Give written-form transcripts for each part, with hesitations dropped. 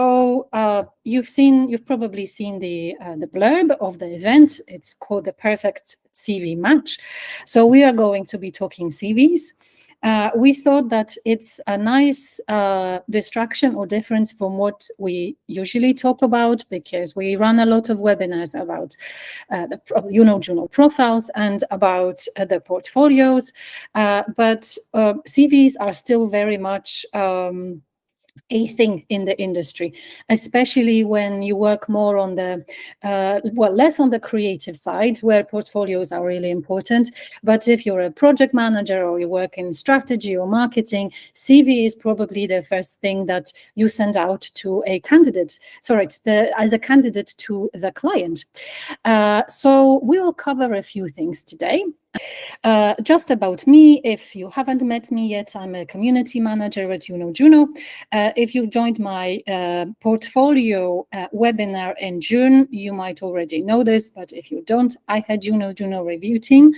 So you've probably seen the blurb of the event. It's called the Perfect CV Match. So we are going to be talking CVs. We thought that it's a nice distraction or difference from what we usually talk about, because we run a lot of webinars about the Juno profiles and about the portfolios, but CVs are still very much a thing in the industry, especially when you work more on the less on the creative side, where portfolios are really important. But if you're a project manager or you work in strategy or marketing, CV is probably the first thing that you send out to a candidate, as a candidate to the client. So we will cover a few things today. Just about me, if you haven't met me yet, I'm a community manager at Juno. If you've joined my portfolio webinar in June, you might already know this, but if you don't, I had Juno review team.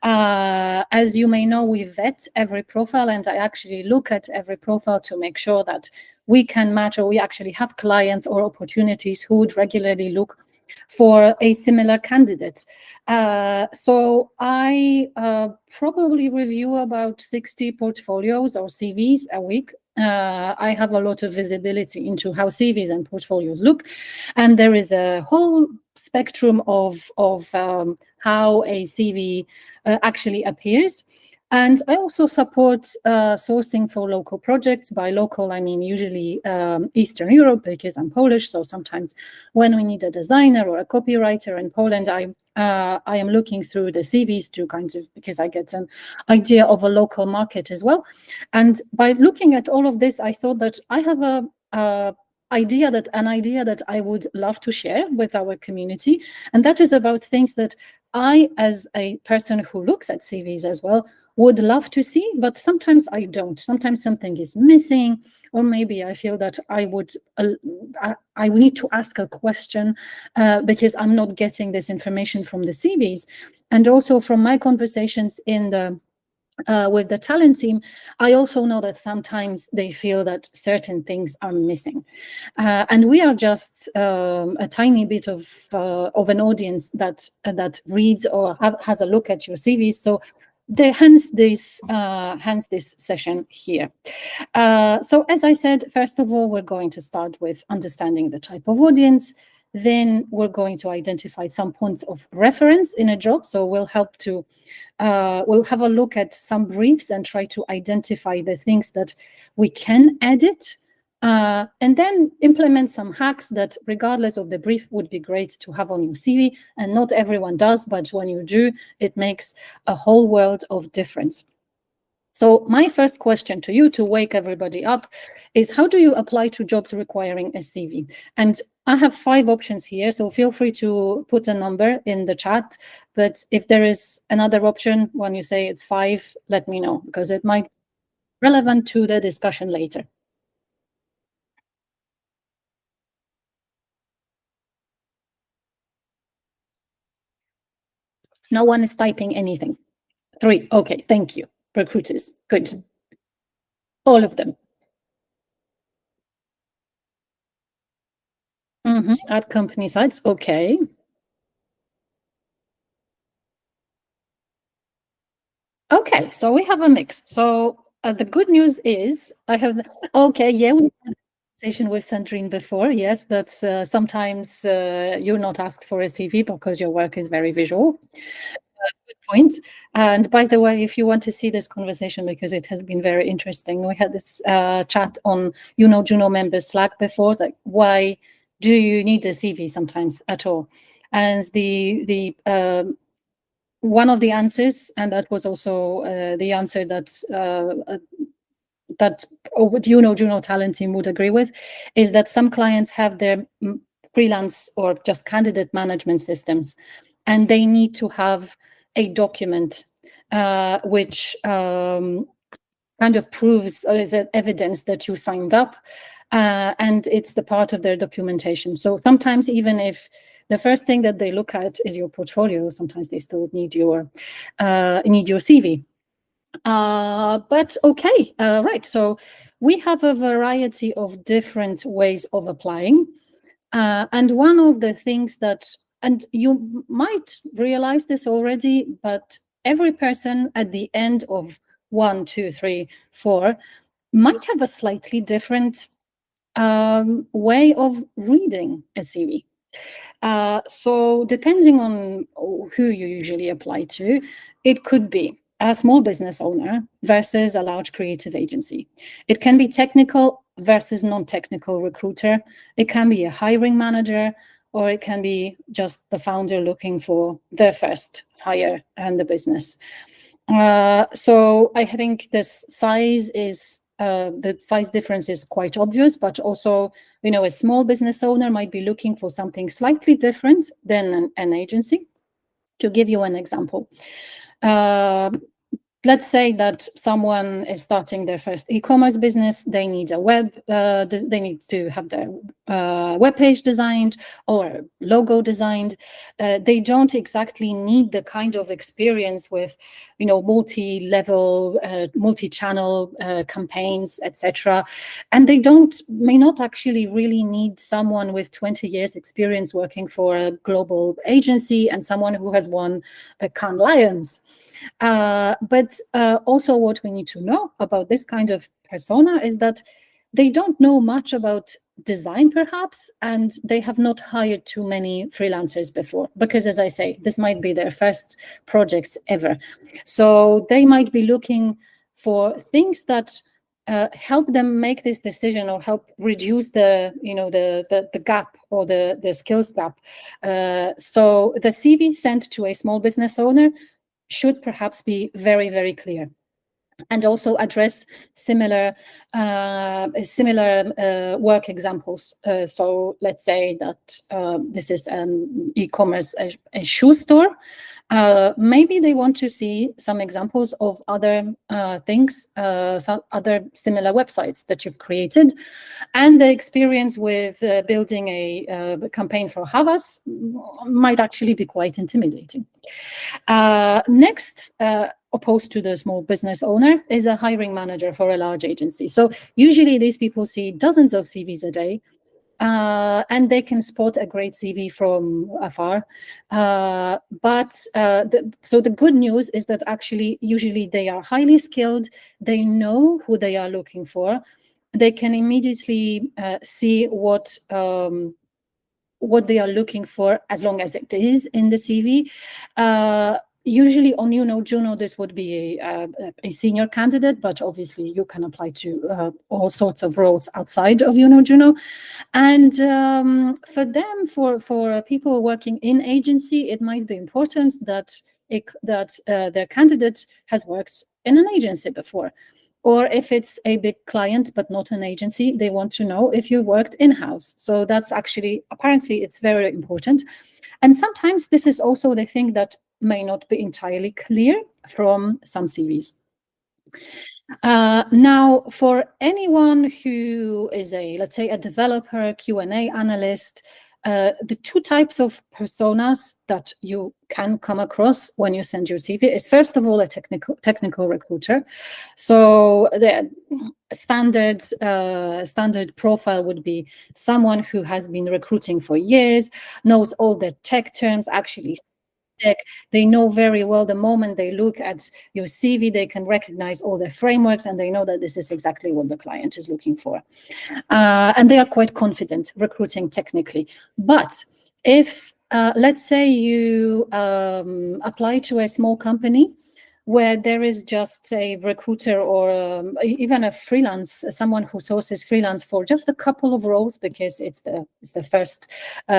As you may know, we vet every profile, and I actually look at every profile to make sure that we can match, or we actually have clients or opportunities who would regularly look for a similar candidate. So I probably review about 60 portfolios or CVs a week. I have a lot of visibility into how CVs and portfolios look, and there is a whole spectrum of how a CV actually appears. And I also support sourcing for local projects. By local, I mean usually Eastern Europe, because I'm Polish. So sometimes when we need a designer or a copywriter in Poland, I am looking through the CVs to because I get an idea of a local market as well. And by looking at all of this, I thought that I have an idea that I would love to share with our community. And that is about things that I, as a person who looks at CVs as well, would love to see, but sometimes I don't. Sometimes something is missing, or maybe I feel that I need to ask a question because I'm not getting this information from the CVs. And also from my conversations with the talent team, I also know that sometimes they feel that certain things are missing. And we are just a tiny bit of an audience that reads or has a look at your CVs. So hence this session here. So as I said, first of all, we're going to start with understanding the type of audience. Then we're going to identify some points of reference in a job. So we'll have a look at some briefs and try to identify the things that we can edit. And then implement some hacks that, regardless of the brief, would be great to have on your CV. And not everyone does, but when you do, it makes a whole world of difference. So my first question to you, to wake everybody up, is how do you apply to jobs requiring a CV? And I have 5 options here, so feel free to put a number in the chat. But if there is another option, when you say it's 5, let me know, because it might be relevant to the discussion later. No one is typing anything. 3. Okay, thank you. Recruiters. Good. All of them. At company sites. Okay. Okay, so we have a mix. So the good news is we had a conversation with Sandrine before. Yes, that sometimes you're not asked for a CV because your work is very visual. Good point. And by the way, if you want to see this conversation, because it has been very interesting, we had this chat on Juno members Slack before, like, why do you need a CV sometimes at all? And the one of the answers, and that was also the answer that what Juno talent team would agree with, is that some clients have their freelance or just candidate management systems, and they need to have a document which kind of proves or is evidence that you signed up, and it's the part of their documentation. So sometimes, even if the first thing that they look at is your portfolio, sometimes they still need your CV. But okay, right. So we have a variety of different ways of applying. And one of the things that, and you might realize this already, but every person at the end of 1, 2, 3, 4 might have a slightly different way of reading a CV. So depending on who you usually apply to, it could be a small business owner versus a large creative agency. It can be technical versus non-technical recruiter. It can be a hiring manager, or it can be just the founder looking for their first hire in the business. So I think this size is the size difference is quite obvious, but also, a small business owner might be looking for something slightly different than an agency. To give you an example, let's say that someone is starting their first e-commerce business. They need a they need to have their web page designed or logo designed. They don't exactly need the kind of experience with, multi-level, multi-channel campaigns, etc. And they may not actually really need someone with 20 years experience working for a global agency and someone who has won Cannes Lions. But also what we need to know about this kind of persona is that they don't know much about design, perhaps, and they have not hired too many freelancers before, because, as I say, this might be their first projects ever. So they might be looking for things that help them make this decision or help reduce the gap or the skills gap. So the CV sent to a small business owner should perhaps be very, very clear, and also address similar work examples. So let's say that this is an e-commerce, a shoe store. Maybe they want to see some examples of other things, some other similar websites that you've created, and the experience with building a campaign for Havas might actually be quite intimidating. Next, opposed to the small business owner, is a hiring manager for a large agency. So usually these people see dozens of CVs a day, and they can spot a great CV from afar. So the good news is that actually usually they are highly skilled. They know who they are looking for. They can immediately see what they are looking for, as long as it is in the CV. Usually on Juno, this would be a senior candidate, but obviously you can apply to all sorts of roles outside of Juno. And for them, for people working in agency, it might be important that their candidate has worked in an agency before. Or if it's a big client but not an agency, they want to know if you've worked in-house. So that's actually, apparently, it's very important. And sometimes this is also the thing that may not be entirely clear from some CVs. Now, for anyone who is let's say, a developer, Q&A analyst, the two types of personas that you can come across when you send your CV is, first of all, a technical recruiter. So the standard profile would be someone who has been recruiting for years, knows all the tech terms, actually tech. They know very well, the moment they look at your CV, they can recognize all the frameworks, and they know that this is exactly what the client is looking for. And they are quite confident recruiting technically. But if, let's say you apply to a small company where there is just a recruiter or even a freelance, someone who sources freelance for just a couple of roles because it's the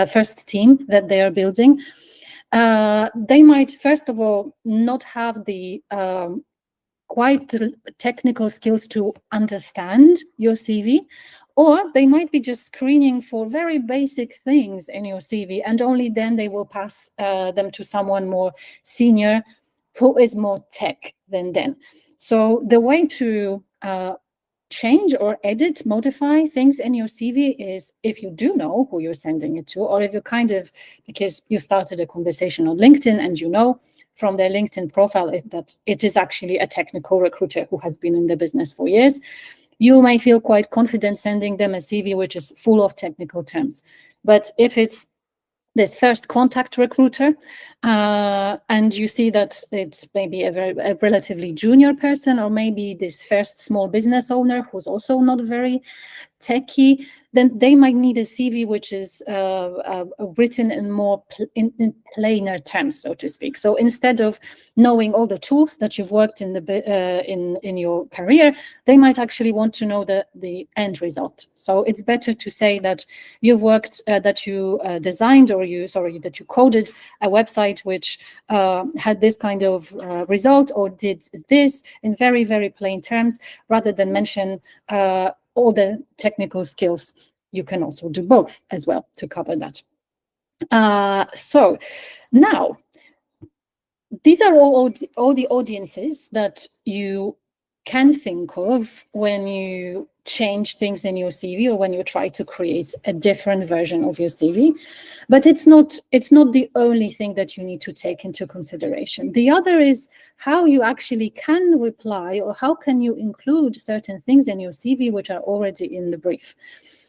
first team that they are building, they might, first of all, not have the quite technical skills to understand your CV, or they might be just screening for very basic things in your CV, and only then they will pass them to someone more senior who is more tech than them. So the way to change or edit, modify things in your CV is, if you do know who you're sending it to, or if you because you started a conversation on LinkedIn and you know from their LinkedIn profile that it is actually a technical recruiter who has been in the business for years, you may feel quite confident sending them a CV which is full of technical terms. But if it's this first contact recruiter, and you see that it's maybe a relatively junior person, or maybe this first small business owner who's also not very techie, then they might need a CV which is written in more in plainer terms, so to speak. So instead of knowing all the tools that you've worked in in your career, they might actually want to know the end result. So it's better to say that you've worked, that you designed, or that you coded a website which had this kind of result, or did this, in very, very plain terms, rather than mention all the technical skills. You can also do both as well to cover that. So now, these are all the audiences that you can think of when you change things in your CV, or when you try to create a different version of your CV. But it's not the only thing that you need to take into consideration. The other is how you actually can reply, or how can you include certain things in your CV which are already in the brief.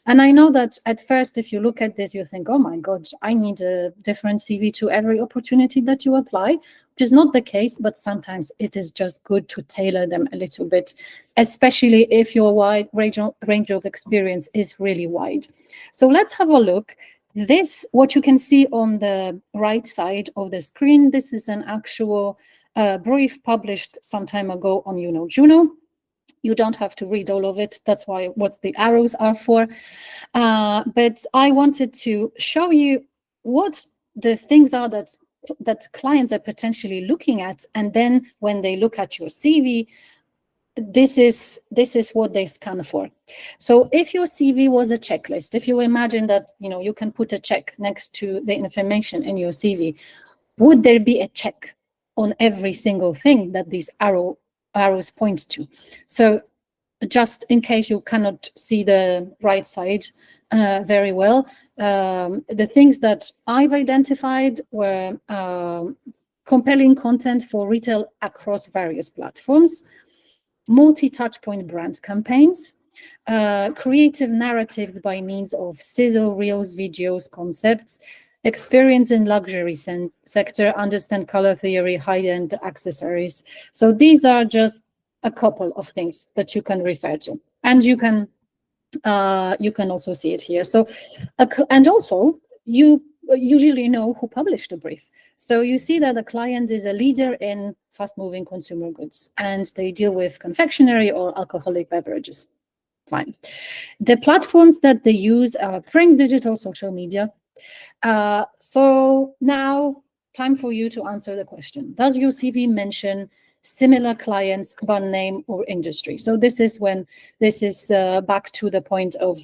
And I know that at first, if you look at this, you think, oh my God, I need a different CV to every opportunity that you apply, which is not the case, but sometimes it is just good to tailor them a little bit, especially if your wide range of experience is really wide. So let's have a look. This, what you can see on the right side of the screen, this is an actual brief published some time ago on Juno. You don't have to read all of it. That's what the arrows are for. But I wanted to show you what the things are that clients are potentially looking at. And then when they look at your CV, this is what they scan for. So if your CV was a checklist, if you imagine that you can put a check next to the information in your CV, would there be a check on every single thing that these arrows point to? So just in case you cannot see the right side very well, the things that I've identified were compelling content for retail across various platforms, multi-touchpoint brand campaigns, creative narratives by means of sizzle reels, videos, concepts, experience in luxury sector, understand color theory, high-end accessories. So these are just a couple of things that you can refer to, and you can also see it here. So, and also you usually know who published the brief. So you see that the client is a leader in fast-moving consumer goods, and they deal with confectionery or alcoholic beverages. Fine. The platforms that they use are print, digital, social media. So now, time for you to answer the question. Does your CV mention similar clients by name or industry? So this is back to the point of,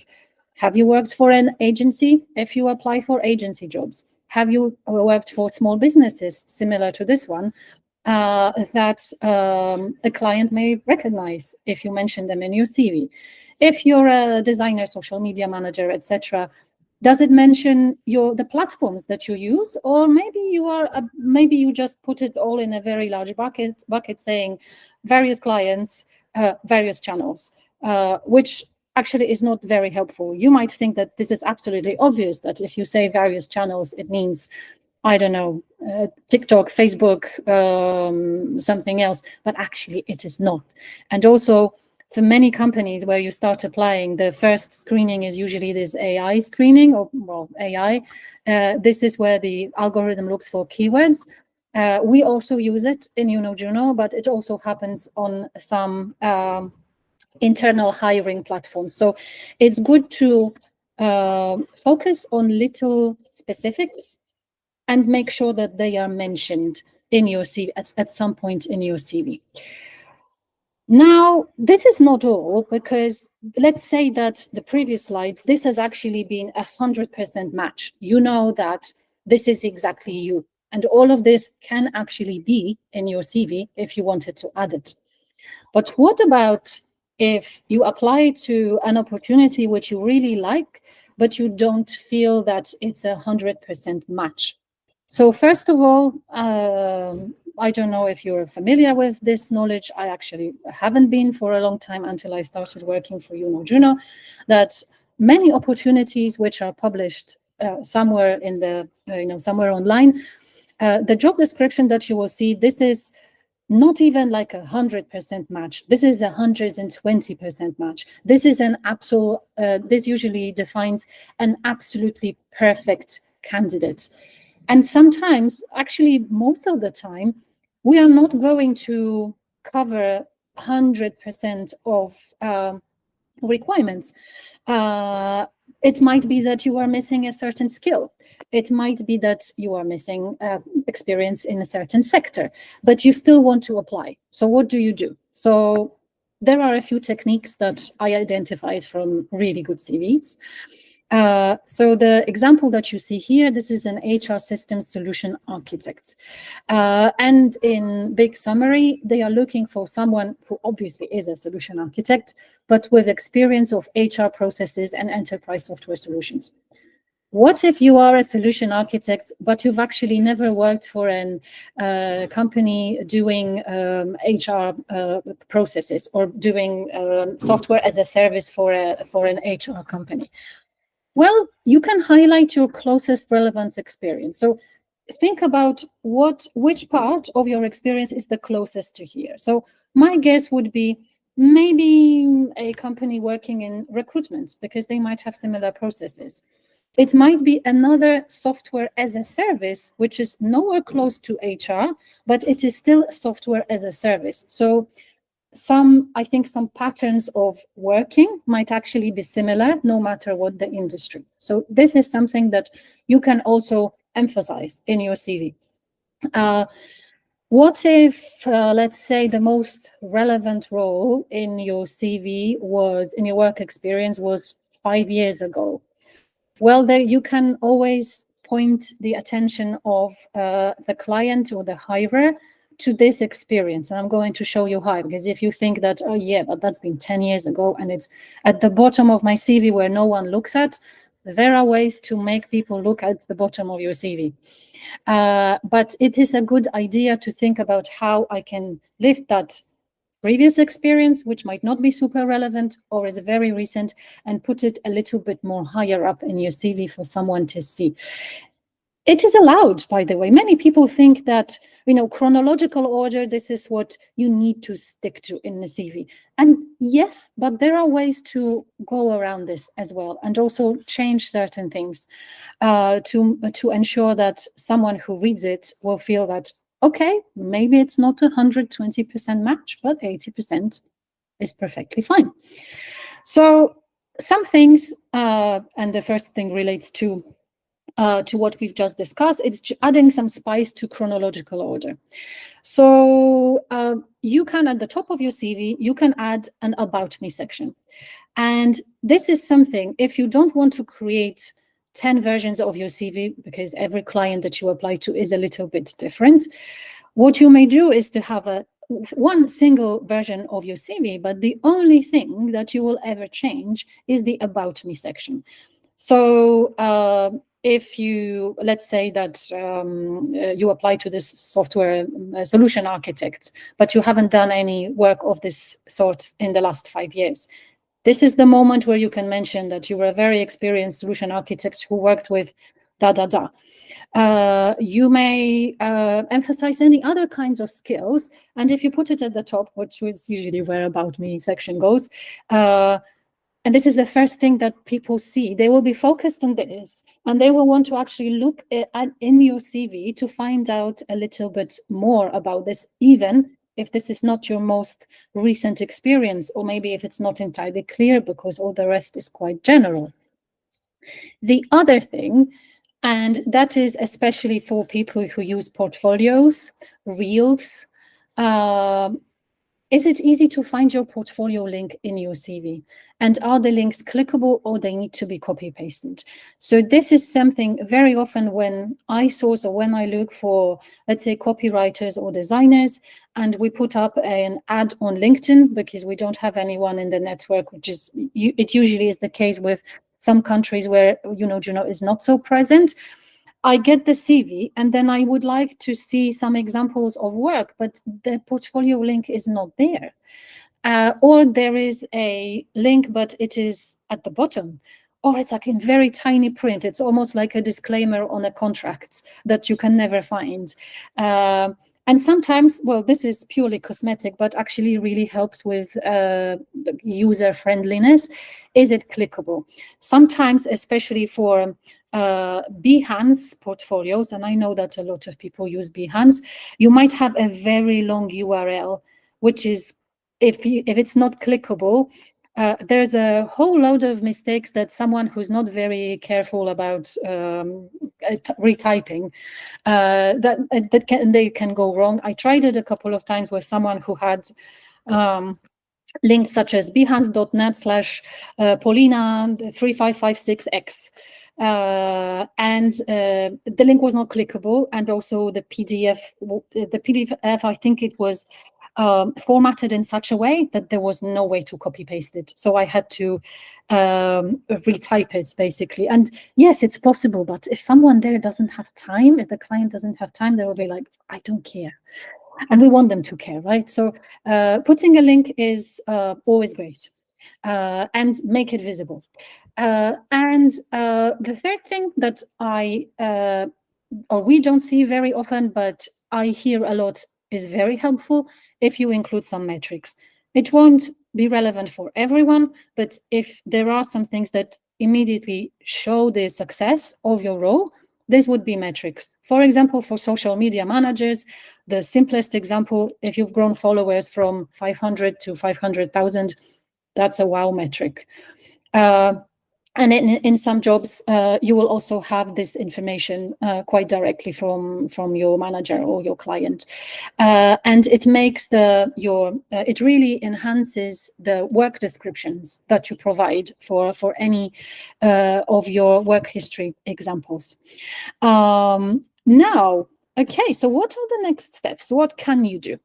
have you worked for an agency? If you apply for agency jobs, have you worked for small businesses similar to this one that a client may recognize if you mention them in your CV? If you're a designer, social media manager, etc., does it mention the platforms that you use? Or maybe you just put it all in a very large bucket saying various clients, various channels, which actually is not very helpful. You might think that this is absolutely obvious, that if you say various channels, it means, I don't know, TikTok, Facebook, something else, but actually it is not. And also, for many companies where you start applying, the first screening is usually this AI screening, or AI. This is where the algorithm looks for keywords. We also use it in Juno, but it also happens on some internal hiring platforms. So it's good to focus on little specifics and make sure that they are mentioned in your CV at some point in your CV. Now, this is not all, because let's say that the previous slide, this has actually been 100% match. You know that this is exactly you. And all of this can actually be in your CV if you wanted to add it. But what about if you apply to an opportunity which you really like, but you don't feel that it's 100% match? So first of all, I don't know if you're familiar with this knowledge. I actually haven't been for a long time until I started working for Juno, that many opportunities which are published somewhere in the, somewhere online, the job description that you will see, this is not even like 100% match. This is 120% match. This is an absolute, this usually defines an absolutely perfect candidate. And sometimes, actually most of the time, we are not going to cover 100% of requirements. It might be that you are missing a certain skill. It might be that you are missing experience in a certain sector, but you still want to apply. So what do you do? So there are a few techniques that I identified from really good CVs. So the example that you see here, this is an HR systems solution architect. And in big summary, they are looking for someone who obviously is a solution architect, but with experience of HR processes and enterprise software solutions. What if you are a solution architect, but you've actually never worked for a company doing HR processes or doing software as a service for an HR company? Well, you can highlight your closest relevance experience. So think about which part of your experience is the closest to here. So my guess would be maybe a company working in recruitment, because they might have similar processes. It might be another software as a service, which is nowhere close to HR, but it is still software as a service. So I think some patterns of working might actually be similar no matter what the industry. So this is something that you can also emphasize in your CV. What if, let's say, the most relevant role in your CV was, in your work experience, was 5 years ago? Well, there you can always point the attention of the client or the hirer to this experience. And I'm going to show you how, because if you think that, oh yeah, but that's been 10 years ago and it's at the bottom of my CV where no one looks at, there are ways to make people look at the bottom of your CV. But it is a good idea to think about how I can lift that previous experience, which might not be super relevant or is very recent, and put it a little bit more higher up in your CV for someone to see. It is allowed, by the way. Many people think that, chronological order, this is what you need to stick to in the CV. And yes, but there are ways to go around this as well, and also change certain things to ensure that someone who reads it will feel that, okay, maybe it's not 120% match, but 80% is perfectly fine. So some things, and the first thing relates to what we've just discussed, it's adding some spice to chronological order. So you can, at the top of your CV, you can add an About Me section. And this is something, if you don't want to create 10 versions of your CV, because every client that you apply to is a little bit different, what you may do is to have one single version of your CV, but the only thing that you will ever change is the About Me section. So if you, let's say that you apply to this software solution architect, but you haven't done any work of this sort in the last 5 years, this is the moment where you can mention that you were a very experienced solution architect who worked with da-da-da. You may emphasize any other kinds of skills, and if you put it at the top, which is usually where About Me section goes, and this is the first thing that people see, they will be focused on this, and they will want to actually look in your CV to find out a little bit more about this, even if this is not your most recent experience, or maybe if it's not entirely clear because all the rest is quite general. The other thing, and that is especially for people who use portfolios, reels, is it easy to find your portfolio link in your CV? And are the links clickable, or they need to be copy-pasted? So this is something very often when I source or when I look for, let's say, copywriters or designers, and we put up an ad on LinkedIn because we don't have anyone in the network, which is, it usually is the case with some countries where, Juno is not so present. I get the CV and then I would like to see some examples of work, but the portfolio link is not there. Or there is a link, but it is at the bottom, or it's like in very tiny print. It's almost like a disclaimer on a contract that you can never find. And sometimes, well, this is purely cosmetic, but actually really helps with user friendliness. Is it clickable? Sometimes, especially for Behance portfolios, and I know that a lot of people use Behance, you might have a very long URL, which is, if it's not clickable, there's a whole load of mistakes that someone who's not very careful about retyping, they can go wrong. I tried it a couple of times with someone who had links such as behance.net/Polina3556X. And the link was not clickable, and also the PDF, I think it was formatted in such a way that there was no way to copy paste it. So I had to retype it basically. And yes, it's possible, but if someone there doesn't have time, if the client doesn't have time, they will be like, I don't care. And we want them to care, right? So putting a link is always great, and make it visible. And the third thing that we don't see very often, but I hear a lot, is very helpful if you include some metrics. It won't be relevant for everyone, but if there are some things that immediately show the success of your role, this would be metrics. For example, for social media managers, the simplest example, if you've grown followers from 500 to 500,000, that's a wow metric. And in some jobs, you will also have this information quite directly from your manager or your client, and it makes it really enhances the work descriptions that you provide for any of your work history examples. Now, okay, so what are the next steps? What can you do?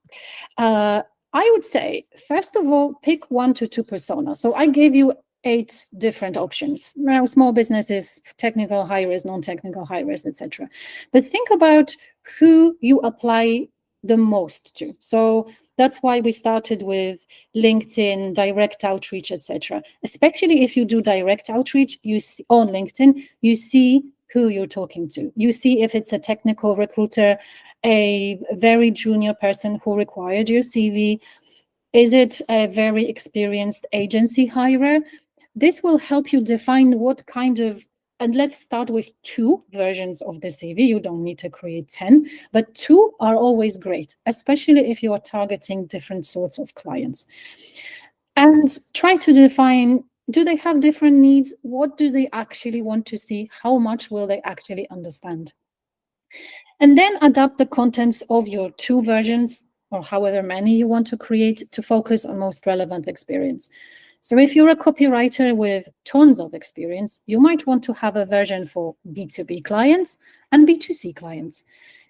I would say, first of all, pick 1 to 2 personas. So I gave you 8 different options. Now, small businesses, technical hires, non-technical hires, etc. But think about who you apply the most to. So that's why we started with LinkedIn, direct outreach, etc. Especially if you do direct outreach, you see on LinkedIn, you see who you're talking to. You see if it's a technical recruiter, a very junior person who required your CV. Is it a very experienced agency hirer? This will help you define what kind of, and let's start with 2 versions of the CV. You don't need to create 10, but 2 are always great, especially if you are targeting different sorts of clients. And try to define, do they have different needs? What do they actually want to see? How much will they actually understand? And then adapt the contents of your 2 versions, or however many you want to create, to focus on most relevant experience. So if you're a copywriter with tons of experience, you might want to have a version for B2B clients and B2C clients.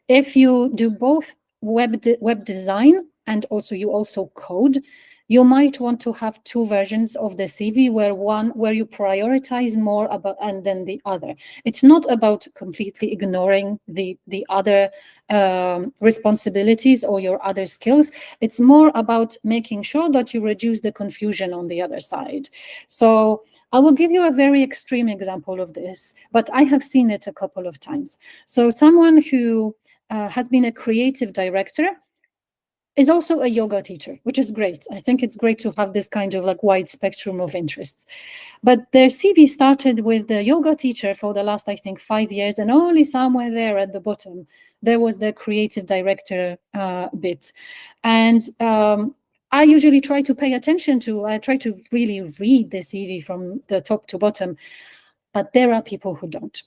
If you do both web design and you also code, you might want to have 2 versions of the CV, where you prioritize more about and then the other. It's not about completely ignoring the other responsibilities or your other skills. It's more about making sure that you reduce the confusion on the other side. So I will give you a very extreme example of this, but I have seen it a couple of times. So someone who has been a creative director is also a yoga teacher, which is great. I think it's great to have this kind of like wide spectrum of interests. But their CV started with the yoga teacher for the last, I think, 5 years, and only somewhere there at the bottom, there was the creative director bit. And I usually try to pay attention to, I try to really read the CV from the top to bottom, but there are people who don't.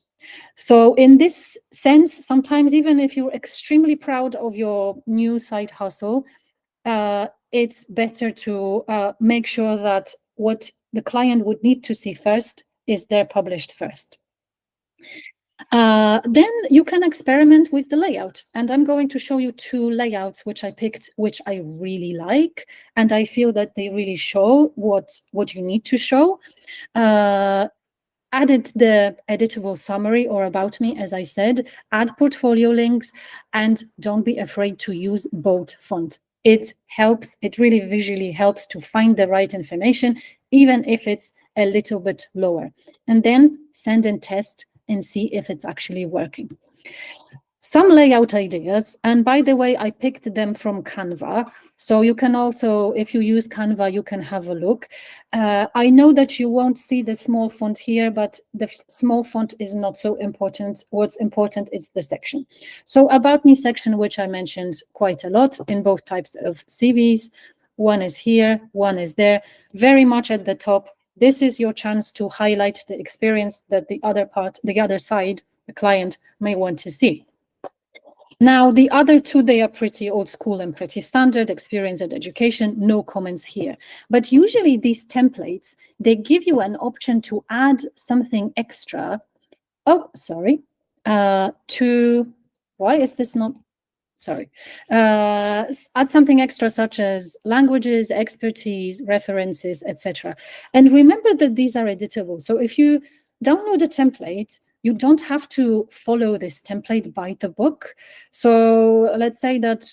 So in this sense, sometimes even if you're extremely proud of your new side hustle, it's better to make sure that what the client would need to see first is they're published first. Then you can experiment with the layout. And I'm going to show you 2 layouts which I picked, which I really like. And I feel that they really show what you need to show. added the editable summary or about me, as I said, add portfolio links, and don't be afraid to use bold font. It helps, it really visually helps to find the right information, even if it's a little bit lower. And then send and test and see if it's actually working. Some layout ideas, and by the way, I picked them from Canva. So you can also, if you use Canva, you can have a look. I know that you won't see the small font here, but the small font is not so important. What's important is the section. So About Me section, which I mentioned quite a lot in both types of CVs. One is here, one is there, very much at the top. This is your chance to highlight the experience that the other side, the client, may want to see. Now, the other two, they are pretty old school and pretty standard, experience and education, no comments here. But usually these templates, they give you an option to add something extra. Oh, sorry. Why is this not, sorry. Add something extra such as languages, expertise, references, etc. And remember that these are editable. So if you download a template, you don't have to follow this template by the book. So let's say that,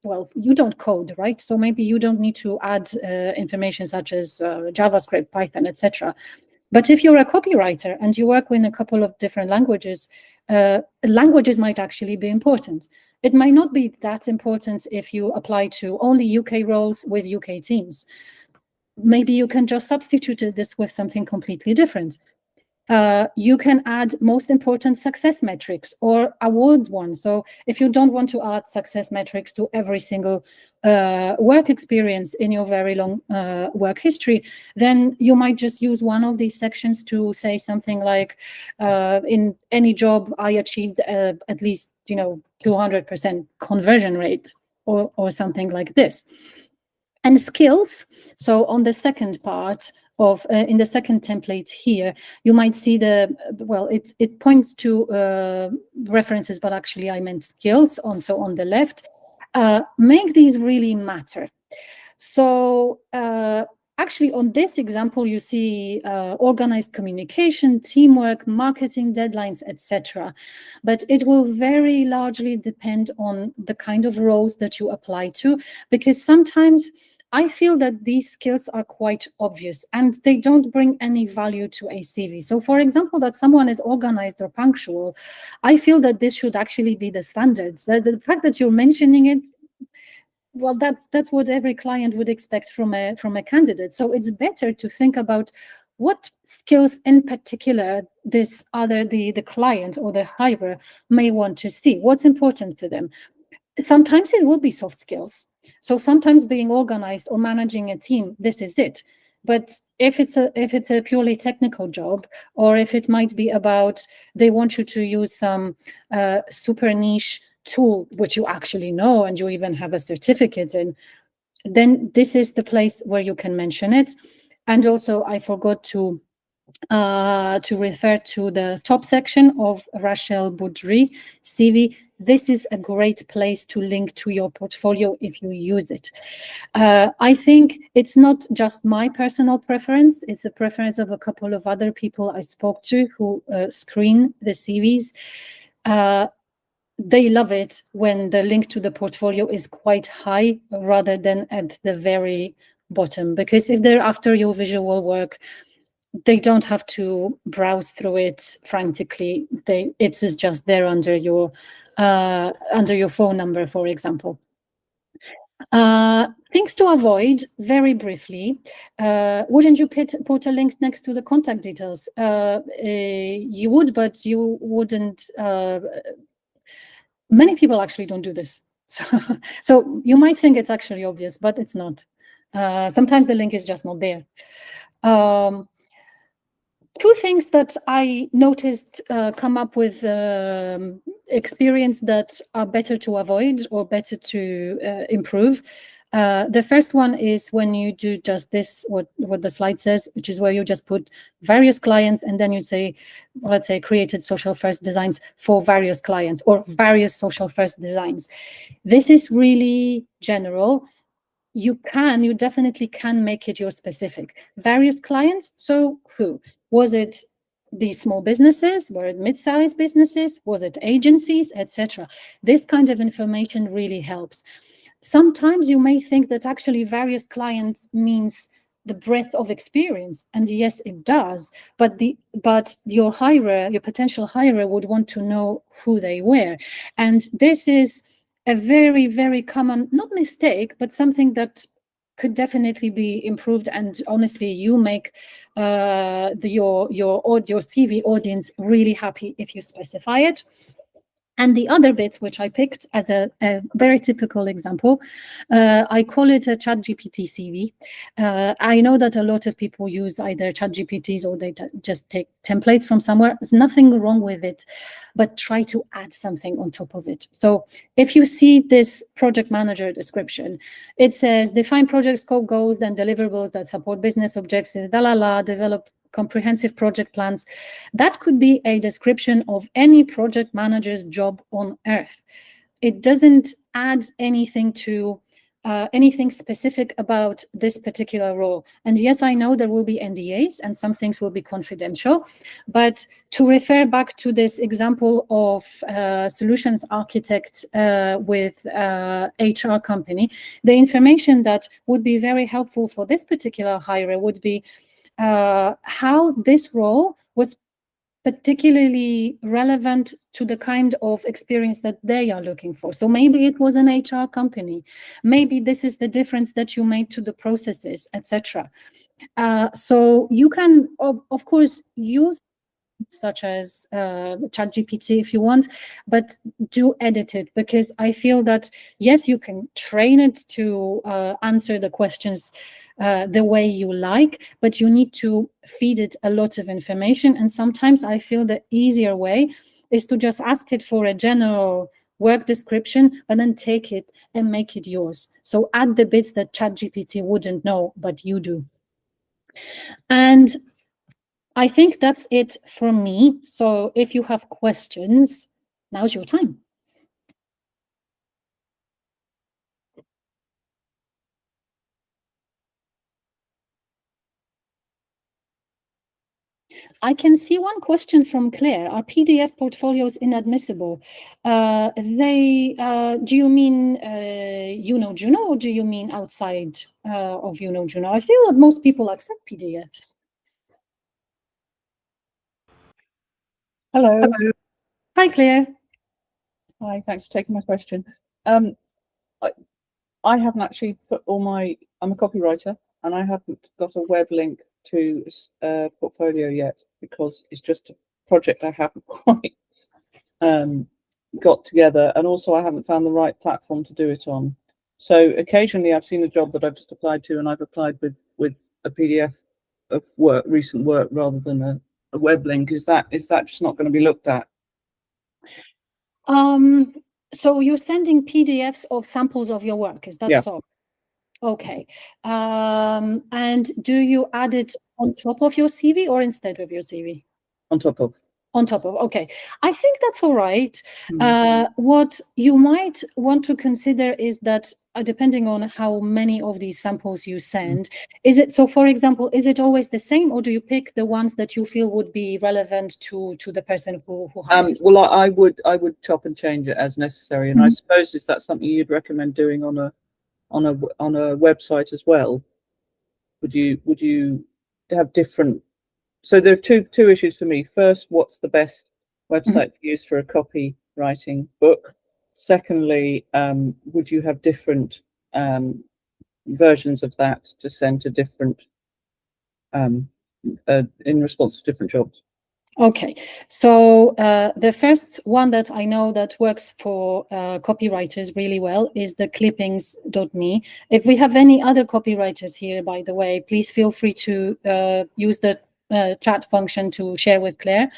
well, you don't code, right? So maybe you don't need to add information such as JavaScript, Python, etc. But if you're a copywriter and you work with a couple of different languages, languages might actually be important. It might not be that important if you apply to only UK roles with UK teams. Maybe you can just substitute this with something completely different. You can add most important success metrics or awards one. So if you don't want to add success metrics to every single work experience in your very long work history, then you might just use one of these sections to say something like, in any job, I achieved at least 200% conversion rate or something like this. And skills, so on the second part of, in the second template here, you might see well, it points to references, but actually I meant skills, so on the left. Make these really matter. So actually on this example, you see organized communication, teamwork, marketing, deadlines, etc. But it will very largely depend on the kind of roles that you apply to, because sometimes I feel that these skills are quite obvious and they don't bring any value to a CV. So for example, that someone is organized or punctual, I feel that this should actually be the standards. The fact that you're mentioning it, well, that's what every client would expect from a candidate. So it's better to think about what skills in particular the client or the hirer may want to see, what's important to them. Sometimes it will be soft skills. So sometimes being organized or managing a team, this is it. But if it's a purely technical job, or if it might be about they want you to use some super niche tool, which you actually know and you even have a certificate in, then this is the place where you can mention it. And also, I forgot to refer to the top section of Rachel Boudry CV. This is a great place to link to your portfolio if you use it. I think it's not just my personal preference, it's a preference of a couple of other people I spoke to who screen the CVs. They love it when the link to the portfolio is quite high rather than at the very bottom, because if they're after your visual work, they don't have to browse through it frantically. It is just there under your phone number, for example. Things to avoid, very briefly. Wouldn't you put a link next to the contact details? You would, but you wouldn't. Many people actually don't do this. So you might think it's actually obvious, but it's not. Sometimes the link is just not there. Two things that I noticed come up with experience that are better to avoid or better to improve. The first one is when you do just this, what the slide says, which is where you just put various clients and then you say, let's say, created social first designs for various clients or various social first designs. This is really general. You definitely can make it your specific. Various clients, so who? Was it these small businesses? Were it mid-sized businesses? Was it agencies, etc.? This kind of information really helps. Sometimes you may think that actually various clients means the breadth of experience, and yes, it does. But your potential hirer would want to know who they were, and this is a very, very common, not mistake, but something that could definitely be improved. And honestly, you make your CV audience really happy if you specify it. And the other bits, which I picked as a very typical example, I call it a ChatGPT CV. I know that a lot of people use either ChatGPTs or they just take templates from somewhere. There's nothing wrong with it, but try to add something on top of it. So if you see this project manager description, it says define project scope, goals, and deliverables that support business objectives, develop comprehensive project plans. That could be a description of any project manager's job on earth. It doesn't add anything to anything specific about this particular role. And yes, I know there will be NDAs and some things will be confidential, but to refer back to this example of solutions architect with HR company, the information that would be very helpful for this particular hire would be how this role was particularly relevant to the kind of experience that they are looking for. So maybe it was an HR company. Maybe this is the difference that you made to the processes, etc. So you can, of course, use such as ChatGPT if you want, but do edit it, because I feel that, yes, you can train it to answer the questions the way you like, but you need to feed it a lot of information. And sometimes I feel the easier way is to just ask it for a general work description, but then take it and make it yours. So add the bits that ChatGPT wouldn't know, but you do. And I think that's it from me. So if you have questions, now's your time. I can see one question from Claire. Are PDF portfolios inadmissible? Do you mean Juno, or do you mean outside of Juno? I feel that most people accept PDFs. Hello. Hi, Claire. Hi, thanks for taking my question. I haven't actually put I'm a copywriter, and I haven't got a web link to portfolio yet, because it's just a project I haven't quite got together, and also I haven't found the right platform to do it on. So occasionally I've seen a job that I've just applied to, and I've applied with a PDF of recent work rather than a web link. Is that just not going to be looked at? So you're sending PDFs of samples of your work, is that so? Okay. And do you add it on top of your CV or instead of your CV? On top of. On top of, okay. I think that's all right. What you might want to consider is that depending on how many of these samples you send, is it, so for example, is it always the same, or do you pick the ones that you feel would be relevant to the person who hires? Well, I would chop and change it as necessary, and I suppose is that something you'd recommend doing on a website as well? Would you have different? So there are two issues for me. First, what's the best website to use for a copywriting book? Secondly, would you have different versions of that to send to different in response to different jobs? Okay, so the first one that I know that works for copywriters really well is the clippings.me. If we have any other copywriters here, by the way, please feel free to use the chat function to share with Claire.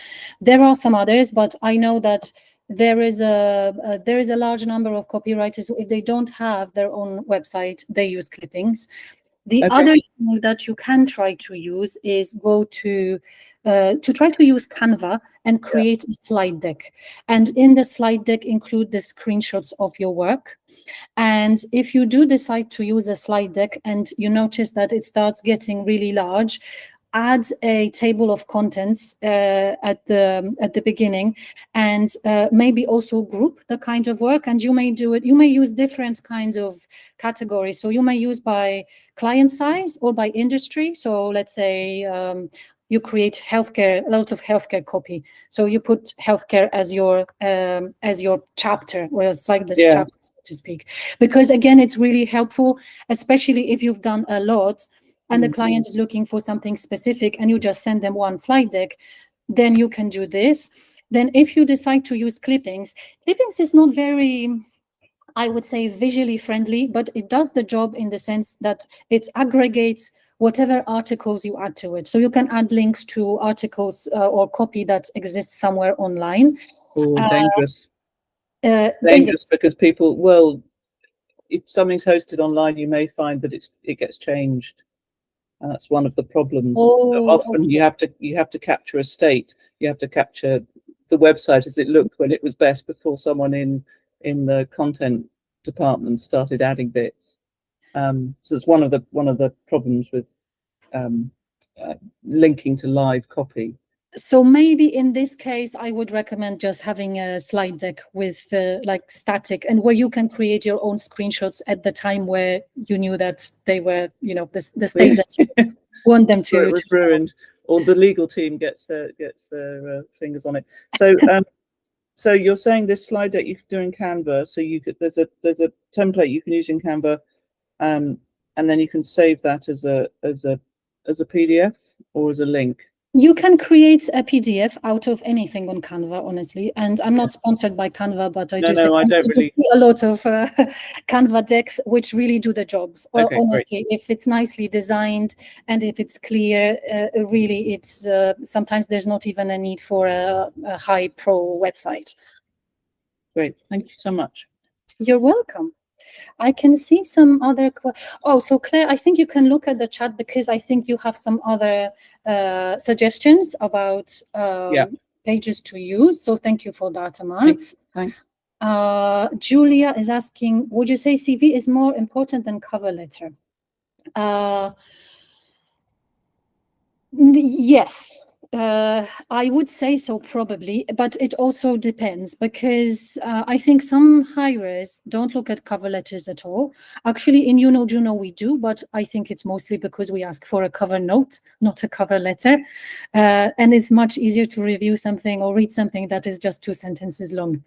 There are some others, but I know that there is a large number of copywriters who, if they don't have their own website, they use clippings. The other thing that you can try to use is go to try to use Canva and create a slide deck. And in the slide deck, include the screenshots of your work. And if you do decide to use a slide deck and you notice that it starts getting really large, add a table of contents at the beginning, and maybe also group the kind of work. And you may do it, you may use different kinds of categories. So you may use by client size or by industry. So let's say you create healthcare, a lot of healthcare copy. So you put healthcare as your chapter, or as like the chapter, so to speak. Because again, it's really helpful, especially if you've done a lot and the client is looking for something specific and you just send them one slide deck, then you can do this. Then if you decide to use clippings is not very, I would say, visually friendly, but it does the job in the sense that it aggregates whatever articles you add to it. So you can add links to articles or copy that exists somewhere online. Dangerous. Dangerous because people, well, if something's hosted online, you may find that it gets changed. And that's one of the problems. Often you have to capture a state. You have to capture the website as it looked when it was best, before someone in the content department started adding bits. So it's one of the problems with linking to live copy. So maybe in this case, I would recommend just having a slide deck with like static, and where you can create your own screenshots at the time where you knew that they were, the state that you want them to. It was ruined, or the legal team gets their fingers on it. So so you're saying this slide deck you can do in Canva. So there's a template you can use in Canva, and then you can save that as a PDF or as a link. You can create a PDF out of anything on Canva, honestly. And I'm not sponsored by Canva, but I see a lot of Canva decks which really do the jobs. Okay, honestly, great. If it's nicely designed and if it's clear, really, it's sometimes there's not even a need for a high pro website. Great, thank you so much. You're welcome. I can see some other. So Claire, I think you can look at the chat, because I think you have some other suggestions about pages to use. So thank you for that, Amar. Thanks. Julia is asking, would you say CV is more important than cover letter? Yes. I would say so, probably, but it also depends, because I think some hirers don't look at cover letters at all. Actually, in Juno we do, but I think it's mostly because we ask for a cover note, not a cover letter, and it's much easier to review something or read something that is just 2 sentences long.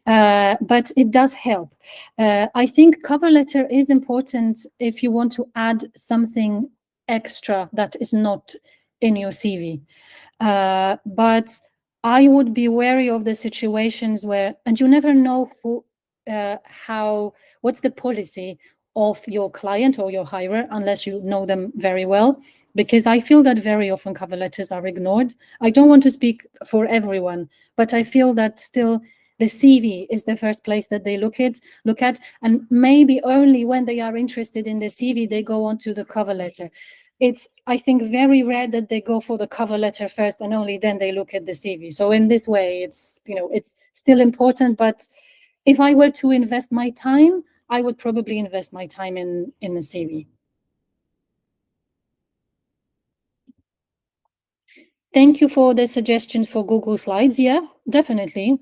But it does help. I think cover letter is important if you want to add something extra that is not in your CV. But I would be wary of the situations where, and you never know what's the policy of your client or your hirer unless you know them very well, because I feel that very often cover letters are ignored. I don't want to speak for everyone, but I feel that still the CV is the first place that they look at, and maybe only when they are interested in the CV, they go on to the cover letter. It's, I think, very rare that they go for the cover letter first and only then they look at the CV. So in this way, it's, it's still important. But if I were to invest my time, I would probably invest my time in the CV. Thank you for the suggestions for Google Slides. Yeah, definitely.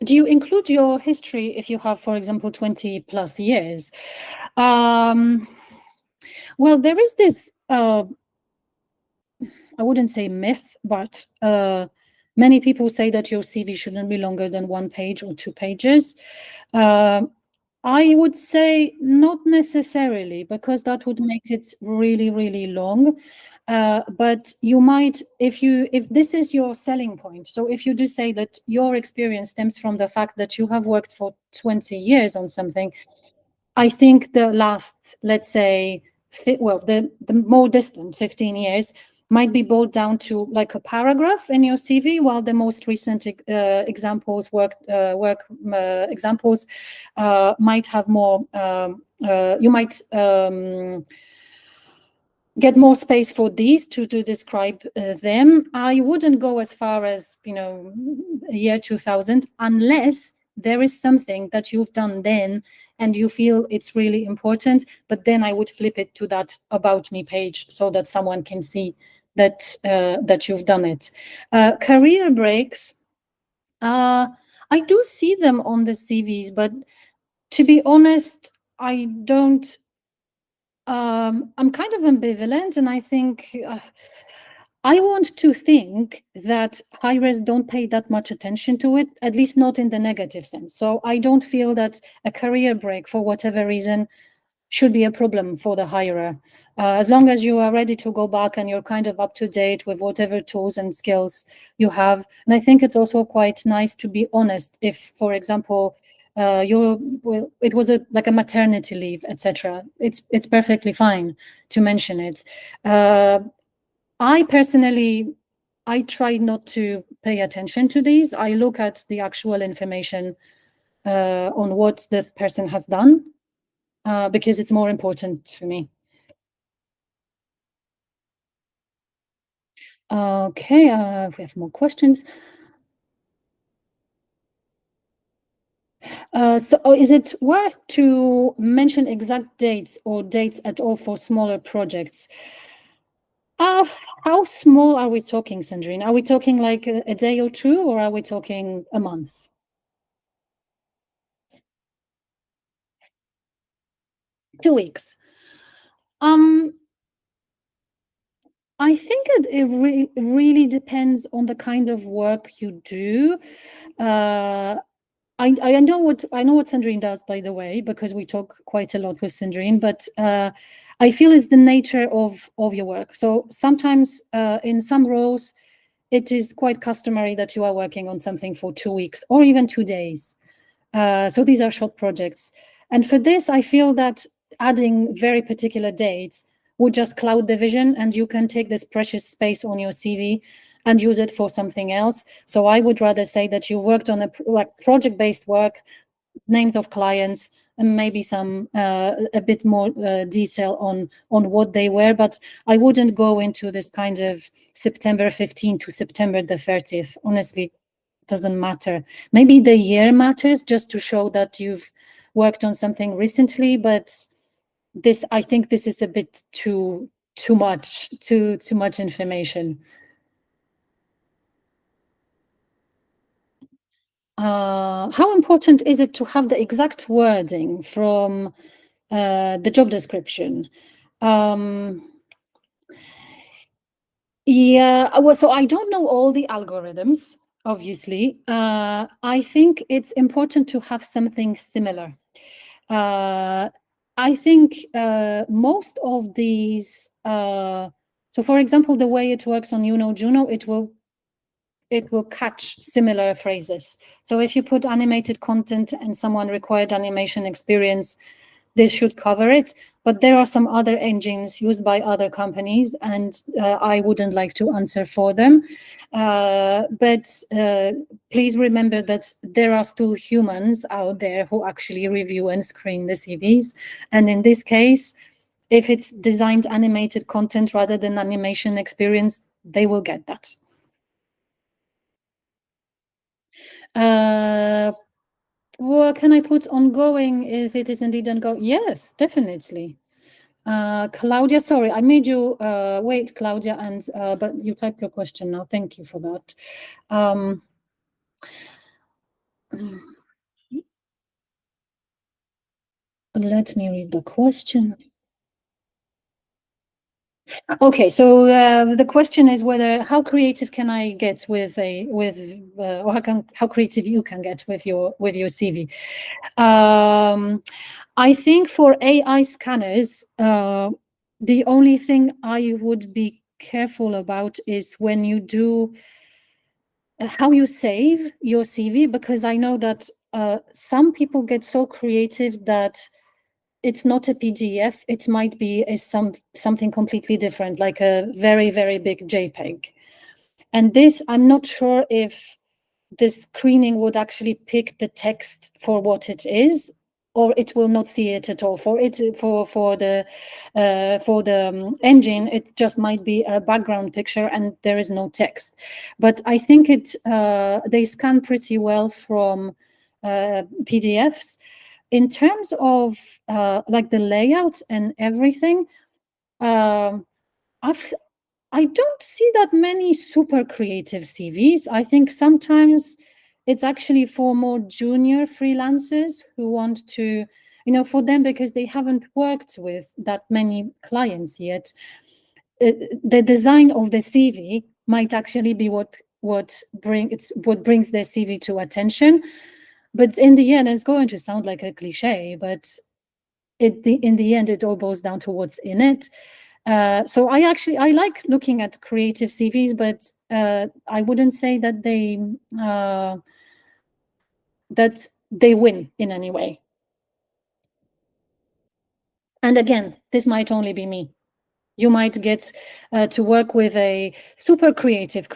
Do you include your history if you have, for example, 20+ years? Well, there is this, I wouldn't say myth, but many people say that your CV shouldn't be longer than 1 page or 2 pages. I would say not necessarily, because that would make it really, really long. But you might, if this is your selling point, so if you do say that your experience stems from the fact that you have worked for 20 years on something, I think the last, let's say, the more distant 15 years might be boiled down to like a paragraph in your CV, while the most recent examples might have more. You might get more space for these to describe them. I wouldn't go as far as year 2000, unless there is something that you've done then and you feel it's really important, but then I would flip it to that About Me page so that someone can see that you've done it. Career breaks, I do see them on the CVs, but to be honest, I don't. I'm kind of ambivalent, and I think I want to think that hirers don't pay that much attention to it, at least not in the negative sense. So I don't feel that a career break, for whatever reason, should be a problem for the hirer. As long as you are ready to go back and you're kind of up to date with whatever tools and skills you have. And I think it's also quite nice to be honest if, for example, it was like a maternity leave, etc. It's perfectly fine to mention it. I personally, I try not to pay attention to these. I look at the actual information on what the person has done because it's more important for me. Okay, we have more questions. So is it worth to mention exact dates or dates at all for smaller projects? How small are we talking, Sandrine? Are we talking like a day or two, or are we talking a month? 2 weeks. I think it really depends on the kind of work you do. I know what Sandrine does, by the way, because we talk quite a lot with Sandrine, but I feel it's the nature of your work. So sometimes in some roles, it is quite customary that you are working on something for 2 weeks or even 2 days. So these are short projects. And for this, I feel that adding very particular dates would just cloud the vision, and you can take this precious space on your CV and use it for something else. So I would rather say that you worked on a project-based work, names of clients, and maybe some a bit more detail on what they were. But I wouldn't go into this kind of September 15th to September the 30th. Honestly, doesn't matter. Maybe the year matters just to show that you've worked on something recently, but this, I think this is a bit too much information. How important is it to have the exact wording from the job description? Yeah, well, so I don't know all the algorithms, obviously. I think it's important to have something similar. I think most of these, so for example, the way it works on Juno, it will catch similar phrases. So if you put animated content and someone required animation experience, this should cover it. But there are some other engines used by other companies, and I wouldn't like to answer for them. But please remember that there are still humans out there who actually review and screen the CVs. And in this case, if it's designed animated content rather than animation experience, they will get that. Well, can I put ongoing if it is indeed ongoing? Yes, definitely. Claudia, sorry, I made you wait, Claudia, and but you typed your question now. Thank you for that. Let me read the question. Okay, so the question is how creative can I get or how creative you can get with your CV. I think for AI scanners, the only thing I would be careful about is when you do how you save your CV, because I know that some people get so creative that it's not a PDF, it might be something completely different, like a very, very big JPEG. And this, I'm not sure if the screening would actually pick the text for what it is, or it will not see it at all. For the engine, it just might be a background picture and there is no text. But I think they scan pretty well from PDFs. In terms of like the layout and everything, I don't see that many super creative CVs. I think sometimes it's actually for more junior freelancers who want to, for them, because they haven't worked with that many clients yet. The design of the CV might actually be what brings their CV to attention. But in the end, it's going to sound like a cliche, but in the end, it all boils down to what's in it. So I like looking at creative CVs, but I wouldn't say that they win in any way. And again, this might only be me. You might get to work with a super creative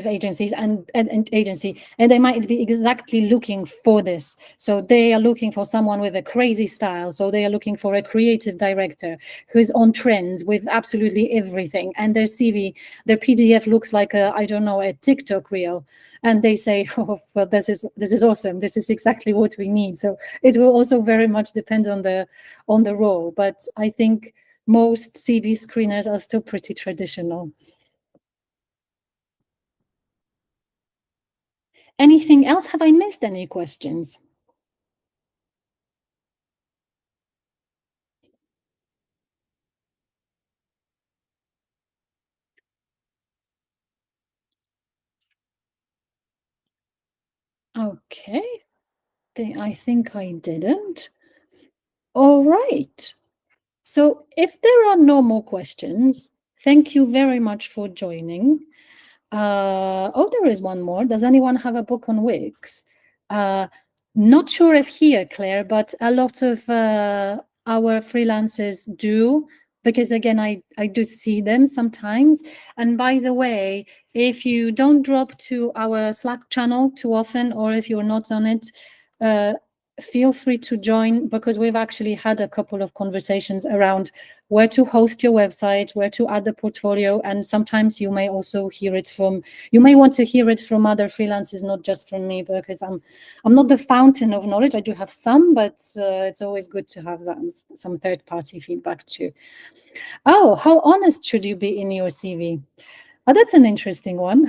agencies and agency, and they might be exactly looking for this. So they are looking for someone with a crazy style. So they are looking for a creative director who's on trends with absolutely everything. And their CV, their PDF looks like a TikTok reel. And they say, oh, well, this is awesome. This is exactly what we need. So it will also very much depend on the role. But I think most CV screeners are still pretty traditional. Anything else? Have I missed any questions? Okay, I think I didn't. All right. So if there are no more questions, thank you very much for joining. There is one more. Does anyone have a book on Wix? Not sure if here, Claire, but a lot of our freelancers do, because again, I do see them sometimes. And by the way, if you don't drop to our Slack channel too often, or if you're not on it, feel free to join, because we've actually had a couple of conversations around where to host your website, where to add the portfolio, and sometimes you may also you may want to hear it from other freelancers, not just from me, because I'm not the fountain of knowledge. I do have some, but it's always good to have some third-party feedback too. Oh, how honest should you be in your CV? Oh, that's an interesting one.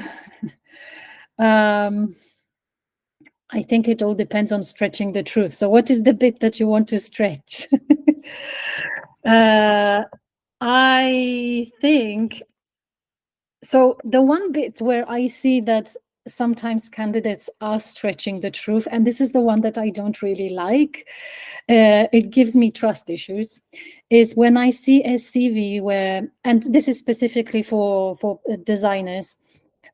I think it all depends on stretching the truth. So what is the bit that you want to stretch? I think, so the one bit where I see that sometimes candidates are stretching the truth, and this is the one that I don't really like, it gives me trust issues, is when I see a CV where, and this is specifically for designers,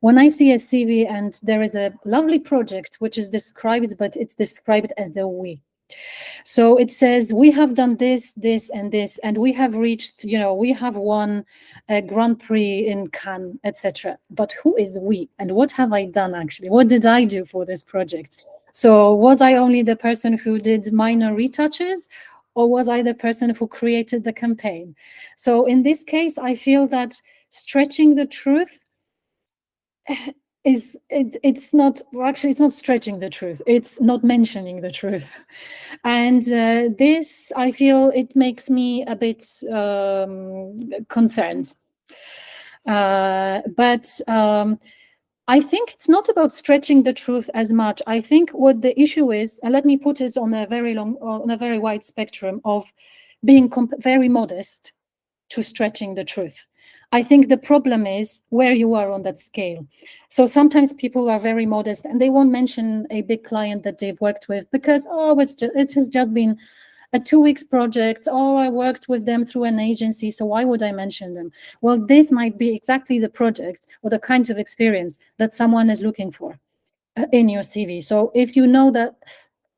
when I see a CV and there is a lovely project which is described, but it's described as a we. So it says, we have done this, this, and this, and we have reached, we have won a Grand Prix in Cannes, etc. But who is we? And what have I done actually? What did I do for this project? So was I only the person who did minor retouches, or was I the person who created the campaign? So in this case, I feel that stretching the truth it's not, well, actually it's not stretching the truth, it's not mentioning the truth. And this, I feel, it makes me a bit concerned. But I think it's not about stretching the truth as much. I think what the issue is, and let me put it on a very wide spectrum of being very modest to stretching the truth. I think the problem is where you are on that scale. So sometimes people are very modest and they won't mention a big client that they've worked with because, it has just been a 2 weeks project. Oh, I worked with them through an agency, so why would I mention them? Well, this might be exactly the project or the kind of experience that someone is looking for in your CV. So if you know that,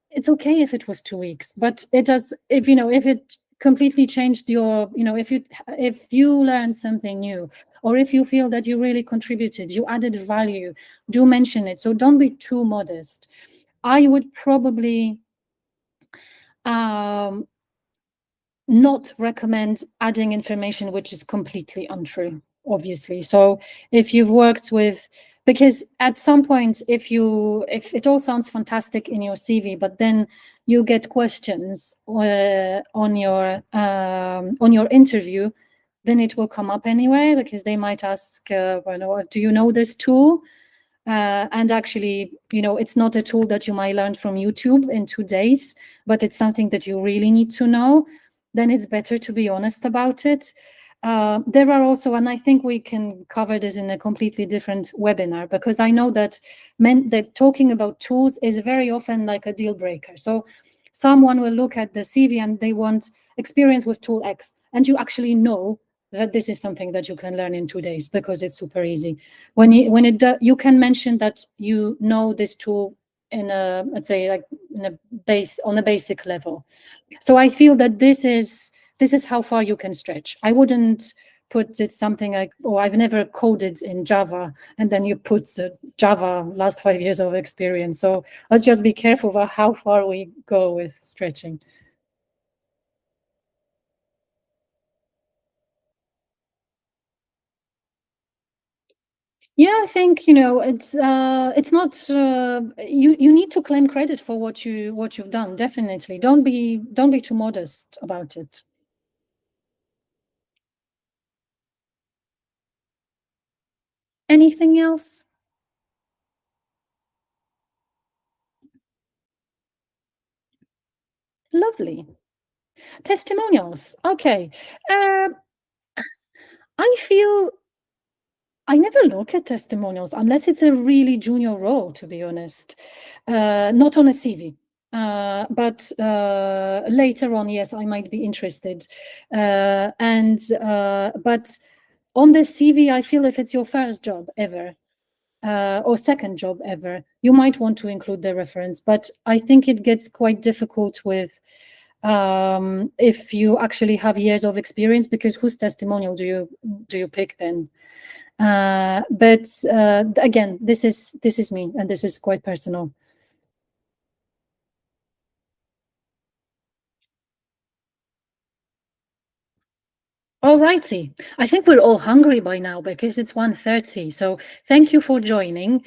it's okay if it was 2 weeks, but it does, if it completely changed your, if you learned something new, or if you feel that you really contributed, you added value, do mention it. So don't be too modest. I would probably not recommend adding information which is completely untrue, obviously. So if you've worked with Because at some point, if it all sounds fantastic in your CV, but then you get questions on your interview, then it will come up anyway, because they might ask, do you know this tool? And actually, it's not a tool that you might learn from YouTube in 2 days, but it's something that you really need to know. Then it's better to be honest about it. There are also, and I think we can cover this in a completely different webinar, because I know that talking about tools is very often like a deal breaker. So someone will look at the CV and they want experience with tool X, and you actually know that this is something that you can learn in 2 days because it's super easy. You can mention that you know this tool in a, let's say, like on a basic level. So I feel that this is how far you can stretch. I wouldn't put it something like, oh, I've never coded in Java, and then you put the Java last 5 years of experience. So let's just be careful about how far we go with stretching. Yeah, I think it's not you need to claim credit for what you've done. Definitely, don't be too modest about it. Anything else? Lovely. Testimonials. Okay. I feel I never look at testimonials unless it's a really junior role, to be honest. Not on a CV. But later on, yes, I might be interested. But on the CV, I feel if it's your first job ever, or second job ever, you might want to include the reference. But I think it gets quite difficult with if you actually have years of experience, because whose testimonial do you pick then? But again, this is me, and this is quite personal. All righty. I think we're all hungry by now because it's 1:30. So thank you for joining.